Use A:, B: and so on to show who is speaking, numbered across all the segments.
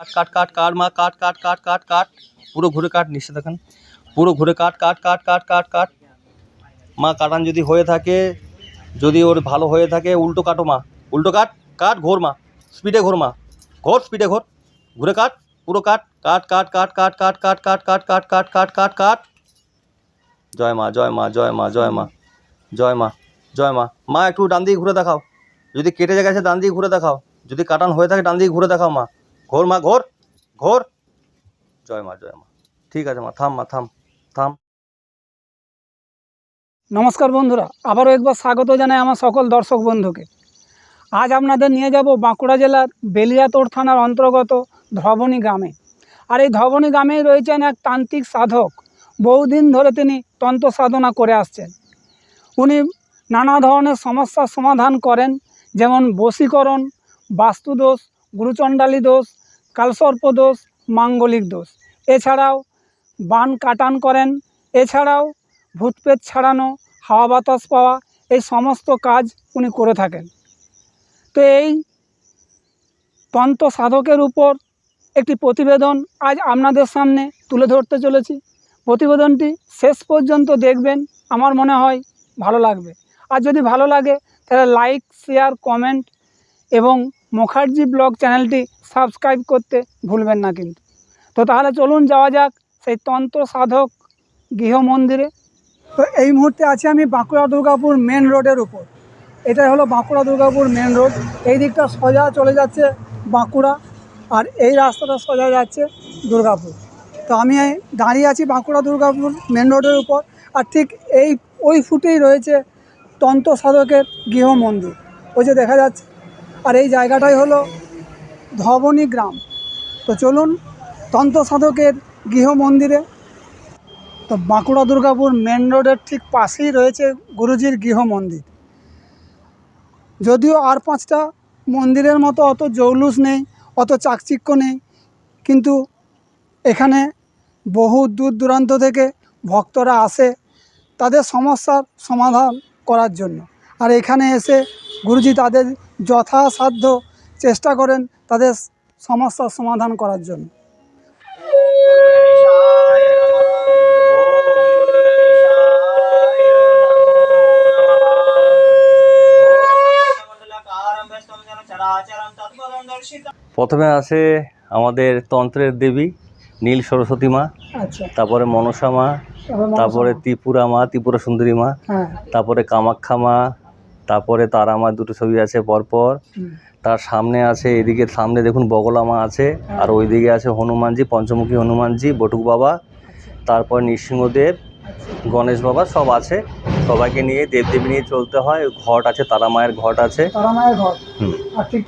A: কাট কাট কাট মা কাট কাট কাট কাট কাট পুরো ঘুরে কাট নিচে দেখেন পুরো ঘুরে কাট কাট কাট কাট কাট কাট মা কাটান যদি হয়ে থাকে যদি ওর ভালো হয়ে থাকে উল্টো কাটো মা উল্টো কাট কাট ঘোর মা স্পিডে ঘোর মা ঘোর স্পিডে ঘোর ঘুরে কাট পুরো কাট কাট কাট কাট কাট কাট কাট কাট কাট কাট কাট কাট কাট কাট জয় মা জয় মা জয় মা জয় মা জয় মা জয় মা মা একটু ডান দিকে ঘুরে দেখাও যদি কেটে গেছে ডান দিকে ঘুরে দেখাও যদি কাটান হয়ে থাকে ডান দিকে ঘুরে দেখাও মা ঘোর মা ঘোর ঘোর জয় মা ঠিক আছে মা থাম থাম।
B: নমস্কার বন্ধুরা, আবারও একবার স্বাগত জানাই আমার সকল দর্শক বন্ধুকে। আজ আপনাদের নিয়ে যাব বাঁকুড়া জেলার বেলিয়াতোড় থানার অন্তর্গত ধবনী গ্রামে। আর এই ধবনী গ্রামেই রয়েছেন এক তান্ত্রিক সাধক। বহুদিন ধরে তিনি তন্ত্র সাধনা করে আসছেন। উনি নানা ধরনের সমস্যার সমাধান করেন, যেমন বশীকরণ, বাস্তুদোষ, গুরুচণ্ডালী দোষ, কালসর্প দোষ, মাঙ্গলিক দোষ। এছাড়াও বান কাটান করেন, এছাড়াও ভূতপ্রেত ছাড়ানো, হাওয়া বাতাস পাওয়া, এই সমস্ত কাজ উনি করে থাকেন। তো এই তন্ত্র সাধকের উপর একটি প্রতিবেদন আজ আপনাদের সামনে তুলে ধরতে চলেছি। প্রতিবেদনটি শেষ পর্যন্ত দেখবেন, আমার মনে হয় ভালো লাগবে। আর যদি ভালো লাগে তাহলে লাইক, শেয়ার, কমেন্ট এবং মুখার্জি ব্লগ চ্যানেলটি সাবস্ক্রাইব করতে ভুলবেন না কিন্তু। তো তাহলে চলুন যাওয়া যাক সেই তন্ত্র সাধক গৃহ মন্দিরে। তো এই মুহূর্তে আছি আমি বাঁকুড়া দুর্গাপুর মেন রোডের উপর। এটাই হলো বাঁকুড়া দুর্গাপুর মেন রোড। এই দিকটা সোজা চলে যাচ্ছে বাঁকুড়া, আর এই রাস্তাটা সোজা যাচ্ছে দুর্গাপুর। তো আমি দাঁড়িয়ে আছি বাঁকুড়া দুর্গাপুর মেন রোডের উপর, আর ঠিক ওই ফুটেই রয়েছে তন্ত্র সাধকের গৃহ মন্দির, ওই যে দেখা যাচ্ছে। আর এই জায়গাটাই হলো ধবনী গ্রাম। তো চলুন তন্ত্র সাধকের গৃহ মন্দিরে। তো বাঁকুড়া দুর্গাপুর মেন রোডের ঠিক পাশেই রয়েছে গুরুজির গৃহ মন্দির। যদিও আর 5টা মন্দিরের মতো অত জৌলুস নেই, অত চাকচিক্য নেই, কিন্তু এখানে বহু দূর দূরান্ত থেকে ভক্তরা আসে তাদের সমস্যার সমাধান করার জন্য। আর এখানে এসে গুরুজি তাদের যথাসাধ্য চেষ্টা করেন তাদের সমস্যার সমাধান করার জন্য।
A: প্রথমে আছে আমাদের তন্ত্রের দেবী নীল সরস্বতী মা, তারপরে মনসা মা, তারপরে ত্রিপুরা মা, ত্রিপুরা সুন্দরী মা, তারপরে কামাখ্যা মা, তারপরে তারা মা, দুটো ছবি আছে পরপর। তার সামনে আছে, এদিকে সামনে দেখুন বগলা মা আছে, আর ওইদিকে আছে হনুমানজি, পঞ্চমুখী হনুমানজি, বটুক বাবা, তারপর নৃসিংহদেব, গণেশ বাবা, সব আছে। সবাইকে নিয়ে দেবদেবী নিয়ে চলতে হয়। ঘট আছে, তারা মায়ের ঘট আছে,
B: তারা মায়ের ঘট। আর ঠিক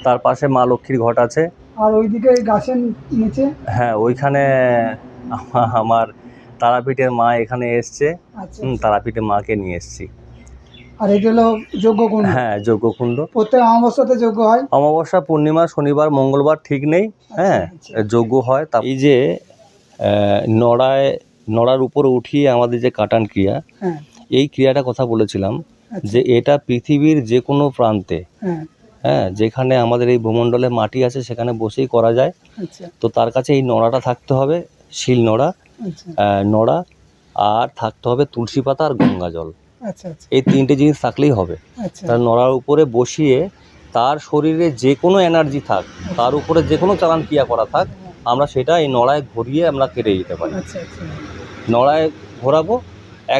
B: তার পাশে
A: মা লক্ষ্মীর ঘট আছে।
B: আর ওইদিকে গাছের নিচে,
A: হ্যাঁ, ওইখানে আমার তারাপীঠের মা এখানে এসছে। তারাপীঠের মাকে নিয়ে এসছি।
B: আর এটা হলো যজ্ঞকুণ্ড।
A: হ্যাঁ, যজ্ঞকুণ্ড।
B: প্রত্যেক অমাবস্যাতে যজ্ঞ হয়।
A: অমাবস্যা, পূর্ণিমা, শনিবার, মঙ্গলবার ঠিক নেই, হ্যাঁ যজ্ঞ হয়। তা এই যে নড়ার উপরে উঠিয়ে আমাদের যে কাটান ক্রিয়া, এই ক্রিয়াটা কথা বলেছিলাম যে এটা পৃথিবীর যে কোনো প্রান্তে, হ্যাঁ যেখানে আমাদের এই ভূমণ্ডলে মাটি আছে সেখানে বসেই করা যায়। তো তার কাছে এই নড়াটা থাকতে হবে, শিল নড়া, নড়া, আর থাকতে হবে তুলসী পাতা আর গঙ্গা জল। এই 3টে জিনিস থাকলেই হবে। তার নড়ার উপরে বসিয়ে তার শরীরে যে কোনো এনার্জি থাক, তার উপরে যে কোনো চালান ক্রিয়া করা থাক, আমরা সেটা এই নড়ায় ঘুরিয়ে আমরা কেটে দিতে পারি। নড়ায় ঘোরাবো,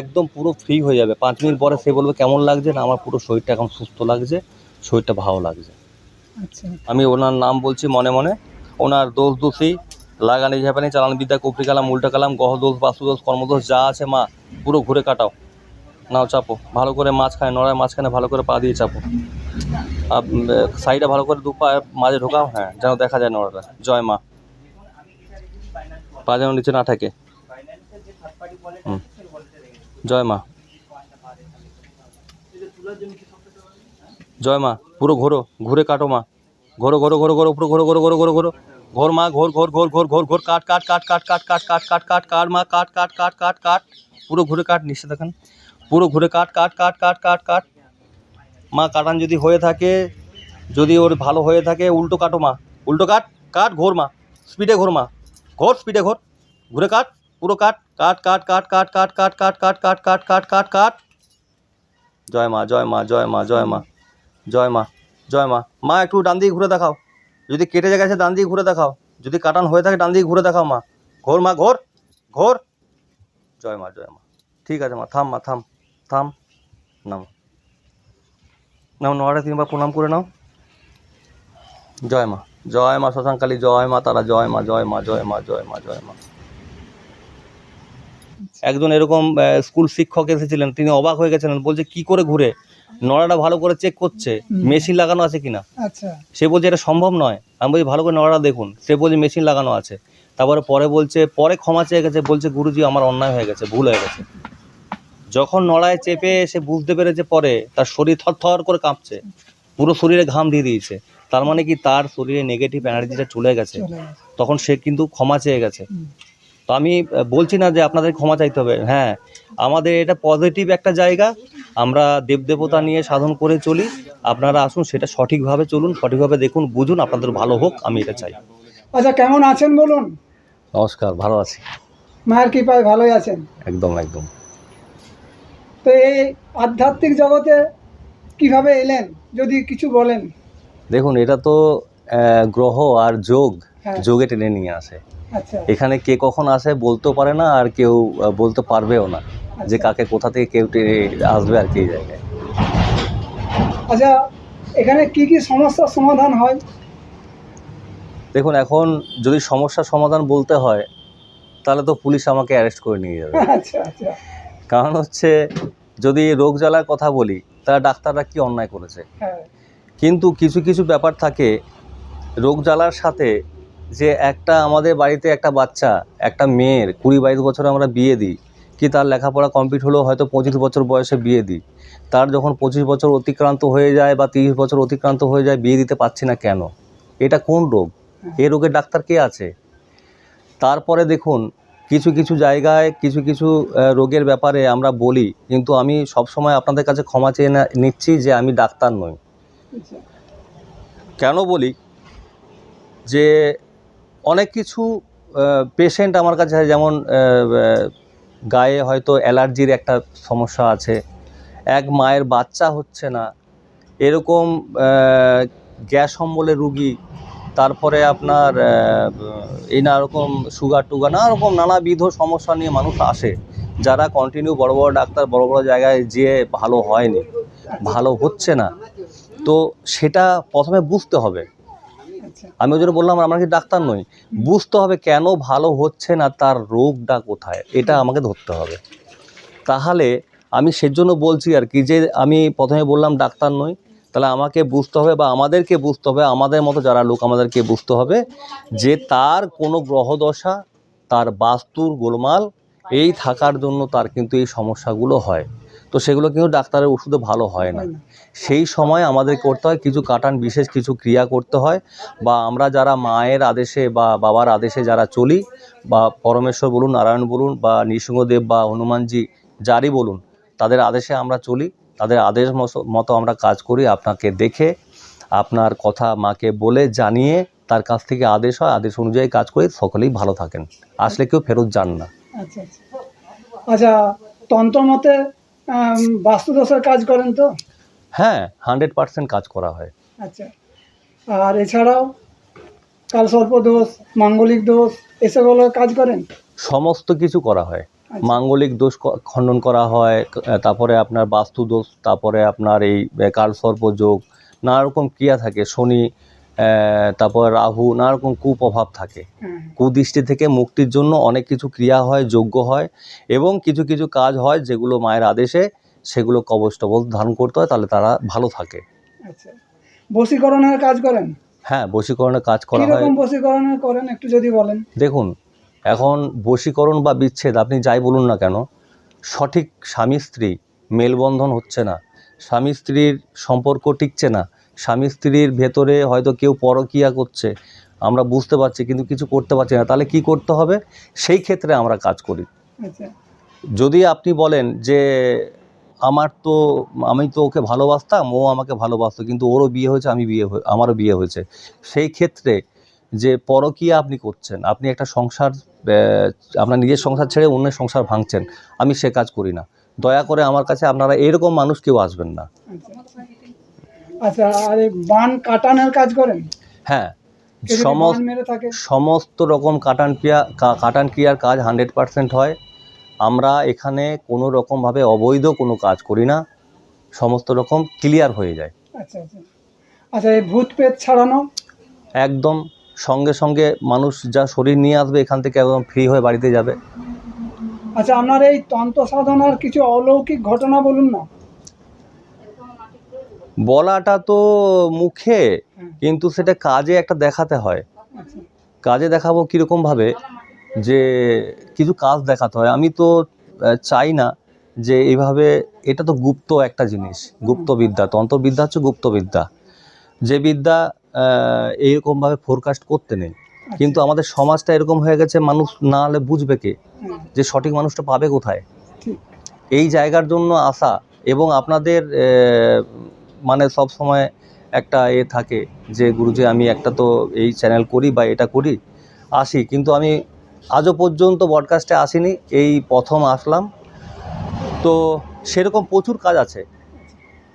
A: একদম পুরো ফ্রি হয়ে যাবে। 5 মিনিট পরে সে বলবে কেমন লাগছে, না আমার পুরো শরীরটা এখন সুস্থ লাগছে, শরীরটা ভালো লাগছে। আমি ওনার নাম বলছি মনে মনে। ওনার দোষ দোষী লাগানি ঝাপানি চালান বিদ্যা কুফরি কালাম উল্টা কালাম গহ দোষ বাস্তুদোষ কর্মদোষ যা আছে মা পুরো ঘুরে কাটাও। নাও চাপো ভালো করে, মাঝখানে নড়ায় মাঝখানে ভালো করে পা দিয়ে চাপো, আর সাইডে ভালো করে 2 পা মাঝে ঢোকাও, হ্যাঁ যেন দেখা যায় নড়াটা। জয় মা, পা যেন নিচে না থাকে। জয় মা, জয় মা, পুরো ঘোরো, ঘুরে কাটো মা, ঘোরো ঘোরো ঘোরো ঘোরো পুরো ঘোরো ঘোরো ঘোরো ঘোরো ঘোরো ঘোর মা, ঘোর ঘোর ঘোর ঘোর ঘোর ঘোর কাট কাট কাট কাট কাট কাট কাট কাট কাট কাট মা কাট কাট কাট কাট কাট পুরো ঘুরে কাট নিচে দেখেন, পুরো ঘুরে কাট কাট কাট কাট কাট কাট মা কাটান যদি হয়ে থাকে, যদি ওর ভালো হয়ে থাকে উল্টো কাটো মা উল্টো কাট কাট, ঘোর মা, স্পিডে ঘোর মা, ঘোর, স্পিডে ঘোর, ঘুরে কাট, পুরো কাট, কাট কাট কাট কাট কাট কাট কাট কাট কাট কাট কাট কাট কাট। জয় মা, জয় মা, জয় মা, জয় মা, জয় মা, জয় মা। মা একটু ডান দিকে ঘুরে দেখাও, যদি কেটে গেছে ডান দিকে ঘুরে দেখাও, যদি কাটান হয়ে থাকে ডান দিকে ঘুরে দেখাও মা। ঘোর মা, ঘোর, ঘোর। জয় মা, জয় মা। ঠিক আছে মা, থাম মা, থাম, থাম, নাও, নাও, নোয়ারে 3 বার প্রণাম করে নাও। জয় মা, জয় মা শশাঙ্কালী, জয় মা তারা, জয় মা, জয় মা, জয় মা, জয় মা, জয় মা। একজন এরকম স্কুল শিক্ষক এসেছিলেন, তিনি অবাক হয়ে গেছিলেন, বলছে কি করে ঘুরে, নড়াটা ভালো করে চেক করছে মেশিন লাগানো আছে কিনা।
B: আচ্ছা,
A: সে বলছে এটা সম্ভব নয়। আমি বলছি ভালো করে নড়াটা দেখুন, সে বলছে মেশিন লাগানো আছে। তারপরে বলছে পরে ক্ষমা চেয়ে গেছে, বলছে গুরুজি আমার অন্যায় হয়ে গেছে, ভুল হয়ে গেছে। যখন নড়ায় চেপে সে বুঝতে পেরেছে, পরে তার শরীর থরথর করে কাঁপছে, পুরো শরীরে ঘাম দিয়ে দিয়েছে, তার মানে কি তার শরীরে নেগেটিভ এনার্জিটা চলে গেছে, তখন সে কিন্তু ক্ষমা চেয়ে গেছে। তো আমি বলছি না যে আপনাদের ক্ষমা চাইতে হবে, হ্যাঁ আমাদের এটা পজিটিভ একটা জায়গা, আমরা দেবদেবতা নিয়ে সাধন করে চলি, আপনারা আসুন, সেটা সঠিকভাবে চলুন, সঠিকভাবে দেখুন, বুঝুন, আপনাদের ভালো হোক, আমি এটা চাই।
B: আচ্ছা, কেমন আছেন বলুন?
A: নমস্কার, ভালো আছি,
B: মায়ের কৃপায় ভালোই আছেন?
A: একদম একদম।
B: তো এই আধ্যাত্মিক জগতে কিভাবে এলেন, যদি কিছু বলেন।
A: দেখুন, এটা তো গ্রহ আর যোগ,
B: হ্যাঁ।
A: যোগে টেনে নিয়ে আসে।
B: আচ্ছা,
A: এখানে কে কখন আসে বলতেও পারে না, আর কেউ বলতে পারবেও না যে কাকে কোথা থেকে কেউ টেনে আসবে আর কি জায়গায়।
B: আচ্ছা, এখানে কি কি সমস্যার সমাধান হয়?
A: দেখুন, এখন যদি সমস্যার সমাধান বলতে হয় তাহলে তো পুলিশ আমাকে অ্যারেস্ট করে নিয়ে যাবে।
B: আচ্ছা আচ্ছা,
A: কারণ হচ্ছে, যদি রোগ জ্বালার কথা বলি তারা ডাক্তাররা কি অন্যায় করেছে,
B: হ্যাঁ,
A: কিন্তু কিছু কিছু ব্যাপার থাকে রোগ জ্বালার সাথে, যে একটা আমাদের বাড়িতে একটা বাচ্চা, একটা মেয়ের 20-22 বছরে আমরা বিয়ে দিই, কি তার লেখাপড়া কমপ্লিট হলেও হয়তো 25 বছর বয়সে বিয়ে দিই, তার যখন 25 বছর অতিক্রান্ত হয়ে যায় বা 30 বছর অতিক্রান্ত হয়ে যায়, বিয়ে দিতে পারছি না কেন? এটা কোন রোগ? এই রোগের ডাক্তার কে আছে? তারপরে দেখুন, কিছু কিছু জায়গায় কিছু কিছু রোগের ব্যাপারে আমরা বলি, কিন্তু আমি সবসময় আপনাদের কাছে ক্ষমা চেয়ে নিচ্ছি যে আমি ডাক্তার নই।
B: আচ্ছা,
A: কেন বলি, যে অনেক কিছু পেশেন্ট আমার কাছে, যেমন গায়ে হয়তো অ্যালার্জির একটা সমস্যা আছে, এক মায়ের বাচ্চা হচ্ছে না, এরকম গ্যাস অম্বলের রুগী, তারপরে আপনার এই নানারকম সুগার টুগার, নানারকম নানাবিধ সমস্যা নিয়ে মানুষ আসে, যারা কন্টিনিউ বড় বড় ডাক্তার বড় বড় জায়গায় যেয়ে ভালো হয়নি, ভালো হচ্ছে না। তো সেটা প্রথমে বুঝতে হবে।
B: আচ্ছা,
A: আমি ওই জন্য বললাম আমরা কি ডাক্তার নই, বুঝতে হবে কেন ভালো হচ্ছে না, তার রোগটা কোথায়, এটা আমাকে ধরতে হবে। তাহলে আমি সেজন্য বলছি আর কি, যে আমি প্রথমে বললাম ডাক্তার নই, তাহলে আমাকে বুঝতে হবে বা আমাদেরকে বুঝতে হবে, আমাদের মতো যারা লোক আমাদেরকে বুঝতে হবে যে তার কোনো গ্রহদশা, তার বাস্তুর গোলমাল এই থাকার জন্য তার কিন্তু এই সমস্যাগুলো হয়। তো সেগুলো কিন্তু ডাক্তারের ওষুধে ভালো হয় না। সেই সময় আমাদের করতে হয় কিছু কাটান, বিশেষ কিছু ক্রিয়া করতে হয়, বা আমরা যারা মায়ের আদেশে বা বাবার আদেশে যারা চলি, বা পরমেশ্বর বলুন, নারায়ণ বলুন, বা নৃসিংহদেব বা হনুমানজি, যারই বলুন, তাদের আদেশে আমরা চলি, তাদের আদেশ মতো আমরা কাজ করি। আপনাকে দেখে, আপনার কথা মাকে বলে জানিয়ে, তার কাছ থেকে আদেশ হয়, আদেশ অনুযায়ী কাজ করে সকলেই ভালো থাকেন, আসলে কেউ ফেরত যান না।
B: আচ্ছা, আচ্ছা, আচ্ছা, তন্ত্র মতে বাস্তুদোষের কাজ করেন তো?
A: হ্যাঁ, 100% কাজ করা হয়।
B: আচ্ছা, আর এছাড়াও কালসর্প দোষ, মাঙ্গলিক দোষ, এসবগুলো কাজ করেন?
A: সমস্ত কিছু করা হয়।
B: আচ্ছা,
A: মাঙ্গলিক দোষ খণ্ডন করা হয়, তারপরে আপনার বাস্তু দোষ, তারপরে আপনার এই কালসর্প যোগ, নানা রকম ক্রিয়া থাকে, শনি, তারপর রাহু, নানা রকম কুপ্রভাব থাকে,
B: হ্যাঁ,
A: কুদৃষ্টি থেকে মুক্তির জন্য অনেক কিছু ক্রিয়া হয়, যজ্ঞ হয়, এবং কিছু কিছু কাজ হয় যেগুলো মায়ের আদেশে, সেগুলো কবচ টবচ ধারণ করতে হয়, তাহলে তারা ভালো থাকে।
B: আচ্ছা, বশীকরণের কাজ করেন?
A: হ্যাঁ, বশীকরণের কাজ করা হয়।
B: কিরকম বশীকরণের করেন একটু যদি বলেন।
A: দেখুন, এখন বশীকরণ বা বিচ্ছেদ আপনি যাই বলুন না কেন, সঠিক স্বামী স্ত্রী মেলবন্ধন হচ্ছে না, স্বামী স্ত্রীর সম্পর্ক টিকছে না, স্বামী স্ত্রীর ভেতরে হয়তো কেউ পরকীয়া করছে, আমরা বুঝতে পারছি কিন্তু কিছু করতে পারছি না, তাহলে কি করতে হবে, সেই ক্ষেত্রে আমরা কাজ করি।
B: আচ্ছা,
A: যদি আপনি বলেন যে আমি তো ওকে ভালোবাসতাম, ও আমাকে ভালোবাসতো, কিন্তু ওরও বিয়ে হয়েছে, আমারও বিয়ে হয়েছে, সেই ক্ষেত্রে যে পরকীয়া আপনি করছেন, আপনি একটা সংসার আপনার নিজের সংসার ছেড়ে অন্যের সংসার ভাঙছেন, আমি সে কাজ করি না। দয়া করে আমার কাছে আপনারা এরকম মানুষ কেউ আসবেন না।
B: আচ্ছা, আর এই বান কাটানোর কাজ করেন?
A: হ্যাঁ,
B: কেউ যদি বান মেরে থাকে?
A: সমস্ত রকম কাটান ক্রিয়ার কাজ 100% হয়। আমরা এখানে কোনো রকমভাবে অবৈধ কোনো কাজ করি না, সমস্ত রকম ক্লিয়ার হয়ে যায়।
B: আচ্ছা আচ্ছা আচ্ছা, এই ভূত পেট ছাড়ানো?
A: একদম সঙ্গে সঙ্গে মানুষ যা শরীর নিয়ে আসবে এখান থেকে একদম ফ্রি হয়ে বাড়িতে যাবে।
B: আচ্ছা, আপনার এই তন্ত্র সাধনার কিছু অলৌকিক ঘটনা বলুন না।
A: বলাটা তো মুখে, কিন্তু সেটা কাজে একটা দেখাতে হয়।
B: আচ্ছা
A: কাজে দেখাবো কীরকমভাবে, যে কিছু কাজ দেখাতে হয়। আমি তো চাই না যে এইভাবে, এটা তো গুপ্ত একটা জিনিস, গুপ্তবিদ্যা। তন্ত্রবিদ্যা হচ্ছে গুপ্তবিদ্যা, যে বিদ্যা এইরকমভাবে ফোরকাস্ট করতে নেই। কিন্তু আমাদের সমাজটা এরকম হয়ে গেছে, মানুষ না হলে বুঝবে কে, যে সঠিক মানুষটা পাবে কোথায়? এই জায়গার জন্য আসা। এবং আপনাদের মানে সব সময় একটা থাকে যে গুরুজি আমি একটা তো এই চ্যানেল করি বা এটা করি, আসি, কিন্তু আমি আজও পর্যন্ত ব্রডকাস্টে আসিনি, এই প্রথম আসলাম। তো সেরকম প্রচুর কাজ আছে।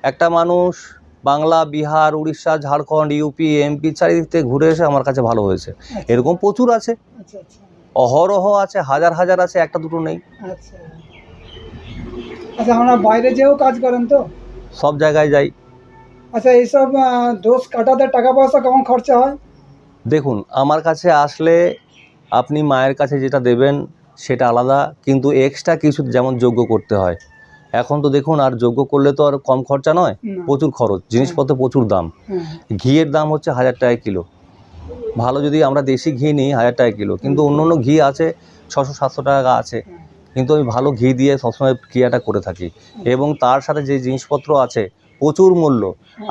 A: একটা মানুষ বাংলা, বিহার, উড়িষ্যা, ঝাড়খণ্ড, ইউপি, এমপি চারিদিক থেকে ঘুরে এসে আমার কাছে ভালো হয়েছে। এরকম প্রচুর আছে, অহরহ আছে, হাজার হাজার আছে, একটা দুটো নেই।
B: আচ্ছা আচ্ছা, আমরা বাইরে যেও কাজ করেন তো?
A: সব জায়গায় যাই।
B: আচ্ছা, এইসব দোষ কাটাতে টাকা পয়সা কেমন খরচা হয়?
A: দেখুন, আমার কাছে আসলে আপনি মায়ের কাছে যেটা দেবেন সেটা আলাদা, কিন্তু এক্সট্রা কিছু যেমন যজ্ঞ করতে হয়। এখন তো দেখুন, আর যজ্ঞ করলে তো আর কম খরচা নয়, প্রচুর খরচ, জিনিসপত্র প্রচুর দাম। ঘিয়ের দাম হচ্ছে 1000 টাকা কিলো। ভালো যদি আমরা দেশি ঘি নিই 1000 টাকা কিলো, কিন্তু অন্য অন্য ঘি আছে 600-700 টাকা আছে। কিন্তু আমি ভালো ঘি দিয়ে সবসময় ক্রিয়াটা করে থাকি। এবং তার সাথে যে জিনিসপত্র আছে প্রচুর মূল্য।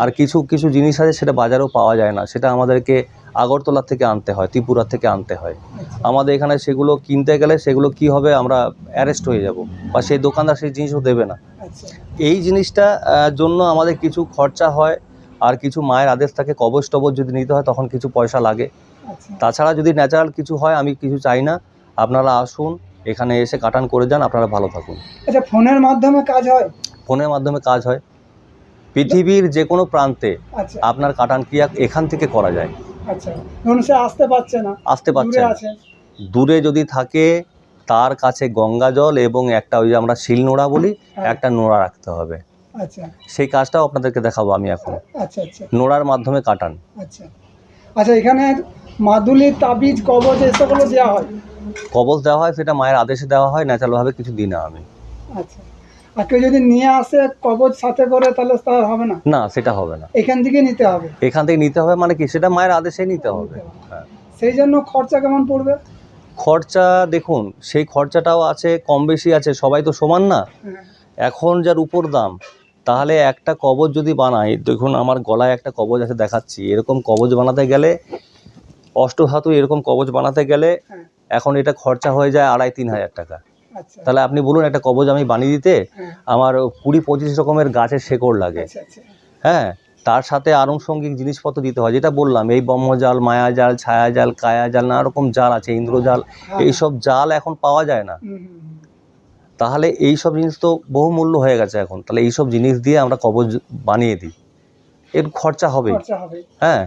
A: আর কিছু কিছু জিনিস আছে সেটা বাজারেও পাওয়া যায় না, সেটা আমাদেরকে আগরতলা থেকে আনতে হয়, ত্রিপুরা থেকে আনতে হয়। আমাদের এখানে সেগুলো কিনতে গেলে সেগুলো কি হবে, আমরা অ্যারেস্ট হয়ে যাব, বা সেই দোকানদার সেই জিনিসও দেবে না। এই জিনিসটা জন্য আমাদের কিছু খরচা হয়। আর কিছু মায়ের আদেশ থাকে, কবচ টবচ যদি নিতে হয় তখন কিছু পয়সা লাগে। তাছাড়া যদি ন্যাচারাল কিছু হয়, আমি কিছু চাই না। আপনারা আসুন, এখানে এসে কাটান করে যান, আপনারা ভালো থাকুন।
B: আচ্ছা, ফোনের মাধ্যমে কাজ হয়?
A: ফোনের মাধ্যমে কাজ হয়, পৃথিবীর যে কোনো প্রান্তে আপনার কাটান ক্রিয়া এখান থেকে করা যায়।
B: আচ্ছা, ধরুন সে আসতে পারছে না,
A: আসতে পারছে না, দূরে যদি থাকে তার কাছে গঙ্গা জল এবং একটা ওই যে আমরা শিল নোড়া বলি, একটা নোড়া রাখতে হবে।
B: আচ্ছা,
A: সেই কাজটাও আপনাদেরকে দেখাবো আমি এখন।
B: আচ্ছা আচ্ছা,
A: নোড়ার মাধ্যমে কাটান।
B: আচ্ছা আচ্ছা, এখানে মাদুলি, তাবিজ, কবজ এসবগুলো দেওয়া হয়?
A: কবচ দেওয়া হয়, সেটা মায়ের আদেশে দেওয়া হয়, ন্যাচারালভাবে কিছু দিই না আমি।
B: আচ্ছা, আর কেউ যদি নিয়ে আসে কবজ সাথে করে, তাহলে তা হবে না?
A: না, সেটা হবে না,
B: এখান থেকে নিতে হবে।
A: এখান থেকে নিতে হবে মানে কি, সেটা মায়ের আদেশেই নিতে হবে। হ্যাঁ,
B: সেই জন্য খরচা কেমন পড়বে?
A: খরচা দেখুন, সেই খরচাটাও আছে, কম বেশি আছে, সবাই তো সমান না। এখন যার উপর দাম, তাহলে একটা কবচ যদি বানাই, দেখুন আমার গলায় একটা কবচ আছে দেখাচ্ছি, এরকম কবচ বানাতে গেলে, অষ্টধাতু এরকম কবচ বানাতে গেলে এখন এটা খরচা হয়ে যায় 2500-3000 হাজার টাকা। তাহলে আপনি বলুন, একটা কবচ আমি বানিয়ে দিতে আমার 20-25 রকমের গাছের শেকড় লাগে। হ্যাঁ, তার সাথে আনুষঙ্গিক জিনিসপত্র দিতে হয়, যেটা বললাম, এই ব্রহ্মজাল, মায়াজাল, ছায়াজাল, কায়াজাল, নানা রকম জাল আছে, ইন্দ্রজাল, এইসব জাল এখন পাওয়া যায় না। তাহলে এই সব জিনিস তো বহু মূল্য হয়ে গেছে এখন, তাহলে এই সব জিনিস দিয়ে আমরা কবচ বানিয়ে দিই, এর খরচা হবে। হ্যাঁ,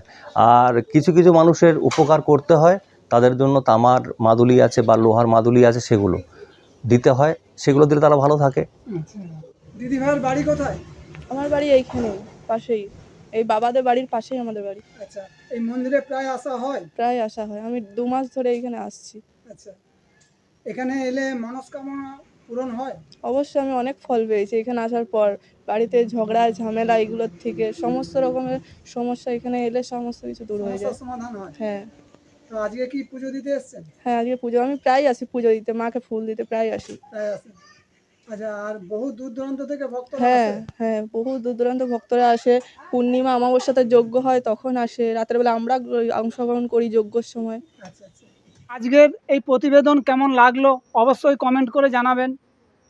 A: আর কিছু কিছু মানুষের উপকার করতে হয়, তাদের জন্য তামার মাদুলি আছে বা লোহার মাদুলি আছে, সেগুলো দিতে হয়, সেগুলো দিলে তারা ভালো থাকে।
B: দিদি ভাইয়ের বাড়ি কোথায়?
C: আমার বাড়ি এইখানে পাশেই, এই বাবাদের বাড়ির পাশেই আমাদের বাড়ি।
B: আচ্ছা, এই মন্দিরে প্রায় আসা হয়?
C: প্রায় আসা হয়, আমি 2 মাস ধরে এখানে আসছি।
B: আচ্ছা, এখানে এলে মনস্কামনা পূরণ হয়?
C: অবশ্যই, আমি অনেক ফল পেয়েছি এখানে আসার পর। বাড়িতে ঝগড়া ঝামেলা এগুলোর থেকে সমস্ত রকমের সমস্যা এখানে এলে সমস্ত কিছু দূর হয়ে যায়,
B: সমাধান হয়।
C: হ্যাঁ।
B: তো আজকে কি পুজো দিতে এসেছেন?
C: হ্যাঁ, আজকে পুজো, আমি প্রায় আসি পুজো দিতে, মাকে ফুল দিতে প্রায় আসি।
B: প্রায় আসেন? আচ্ছা, আর বহু দূর দূরান্ত থেকে ভক্তরা
C: হ্যাঁ
B: আসে?
C: হ্যাঁ, বহু দূর দূরান্ত ভক্তরা আসে। পূর্ণিমা অমাবস্যাতে যজ্ঞ হয় তখন আসে, রাতের বেলা আমরা অংশগ্রহণ করি যজ্ঞর সময়।
B: আচ্ছা আচ্ছা, আজকের এই প্রতিবেদন কেমন লাগলো অবশ্যই কমেন্ট করে জানাবেন।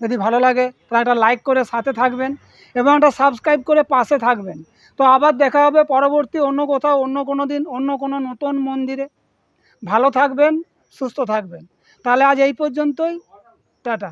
B: যদি ভালো লাগে তাহলে একটা লাইক করে সাথে থাকবেন এবং একটা সাবস্ক্রাইব করে পাশে থাকবেন। তো আবার দেখা হবে পরবর্তী অন্য কোথাও, অন্য কোনো দিন, অন্য কোনো নতুন মন্দিরে। ভালো থাকবেন, সুস্থ থাকবেন। তাহলে আজ এই পর্যন্তই, টাটা।